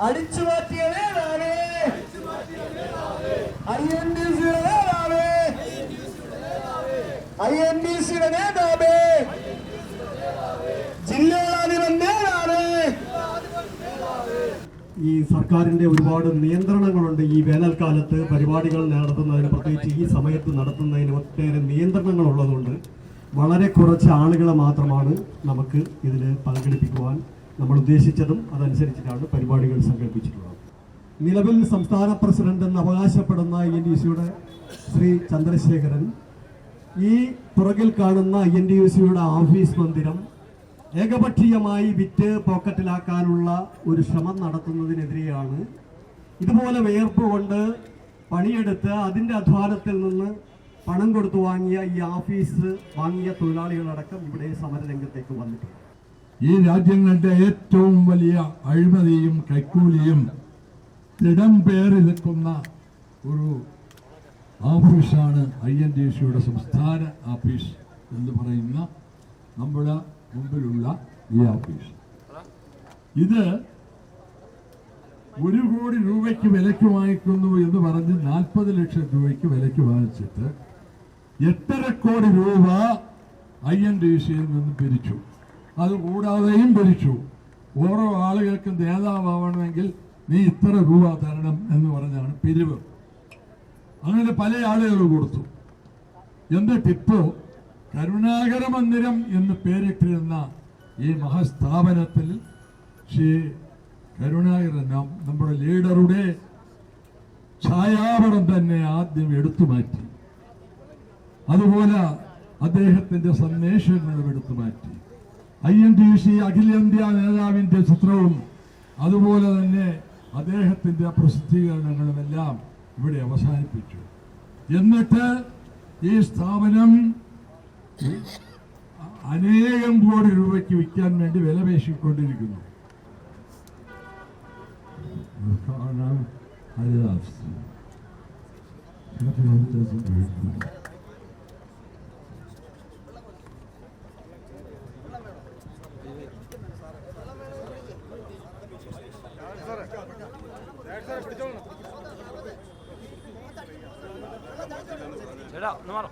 അടിച്ചുമാറ്റിയ നേതാവേ, INDC-യുടെ നേതാവേ, ജില്ലാധിപൻ നേതാവേ. ഈ സർക്കാരിന്റെ ഒരുപാട് നിയന്ത്രണങ്ങളുണ്ട്. ഈ വേനൽക്കാലത്ത് പരിപാടികൾ നടത്തുന്നതിന്, പ്രത്യേകിച്ച് ഈ സമയത്ത് നടത്തുന്നതിന് ഒട്ടേറെ നിയന്ത്രണങ്ങൾ ഉള്ളതുകൊണ്ട് വളരെ കുറച്ച് ആളുകളെ മാത്രമാണ് നമുക്ക് ഇതിൽ പങ്കെടുപ്പിക്കുവാൻ നമ്മൾ ഉദ്ദേശിച്ചതും അതനുസരിച്ചിട്ടാണ് പരിപാടികൾ സംഘടിപ്പിച്ചിട്ടുള്ളത്. നിലവിൽ സംസ്ഥാന പ്രസിഡന്റ് എന്ന് അവകാശപ്പെടുന്ന INDC-യുടെ ശ്രീ ചന്ദ്രശേഖരൻ ഈ പുറകിൽ കാണുന്ന INDC-യുടെ ഓഫീസ് മന്ദിരം ഏകപക്ഷീയമായി വിറ്റ് പോക്കറ്റിലാക്കാനുള്ള ഒരു ശ്രമം നടത്തുന്നതിനെതിരെയാണ്. ഇതുപോലെ വിയർപ്പ് കൊണ്ട് പണിയെടുത്ത് അതിൻ്റെ അധ്വാനത്തിൽ നിന്ന് പണം കൊടുത്തു വാങ്ങിയ ഈ ഓഫീസ് വാങ്ങിയ തൊഴിലാളികളടക്കം ഇവിടെ സമരരംഗത്തേക്ക് വന്നിട്ടുണ്ട്. ഈ രാജ്യങ്ങളുടെ ഏറ്റവും വലിയ അഴിമതിയും കൈക്കൂലിയും ഇടം പേറി നിൽക്കുന്ന ഒരു ഓഫീസാണ് INDC-യുടെ സംസ്ഥാന ഓഫീസ് എന്ന് പറയുന്ന നമ്മുടെ മുമ്പിലുള്ള ഈ ഓഫീസ്. ഇത് 1 കോടി രൂപയ്ക്ക് വിലയ്ക്ക് വാങ്ങിക്കുന്നു എന്ന് പറഞ്ഞ് 40 ലക്ഷം രൂപയ്ക്ക് വിലയ്ക്ക് വാങ്ങിച്ചിട്ട് 8.5 കോടി രൂപ INDC-യിൽ നിന്ന് പിരിച്ചു. അത് കൂടാതെയും പിരിച്ചു. ഓരോ ആളുകൾക്കും നേതാവാവണമെങ്കിൽ നീ ഇത്ര രൂപ തരണം എന്ന് പറഞ്ഞാണ് പിരിവ്. അങ്ങനെ പല ആളുകൾ കൊടുത്തു. എന്നിട്ടിപ്പോ കരുണാകര മന്ദിരം എന്ന് പേരിട്ടിരുന്ന ഈ മഹസ്ഥാപനത്തിൽ ശ്രീ കരുണാകരൻ നമ്മുടെ ലീഡറുടെ ഛായാപടം തന്നെ ആദ്യം എടുത്തു മാറ്റി. അതുപോലെ അദ്ദേഹത്തിന്റെ സന്ദേശങ്ങളും എടുത്തു മാറ്റി. INDC അഖിലേന്ത്യാ നേതാവിന്റെ ചിത്രവും അതുപോലെ തന്നെ അദ്ദേഹത്തിന്റെ പ്രസിദ്ധീകരണങ്ങളുമെല്ലാം ഇവിടെ അവസാനിപ്പിച്ചു. എന്നിട്ട് ഈ സ്ഥാപനം അനേകം കോടി രൂപയ്ക്ക് വിൽക്കാൻ വേണ്ടി വില പേശിക്കൊണ്ടിരിക്കുന്നു. ഹരിദാസ് ചേട്ടാ ഒന്ന് മാറും.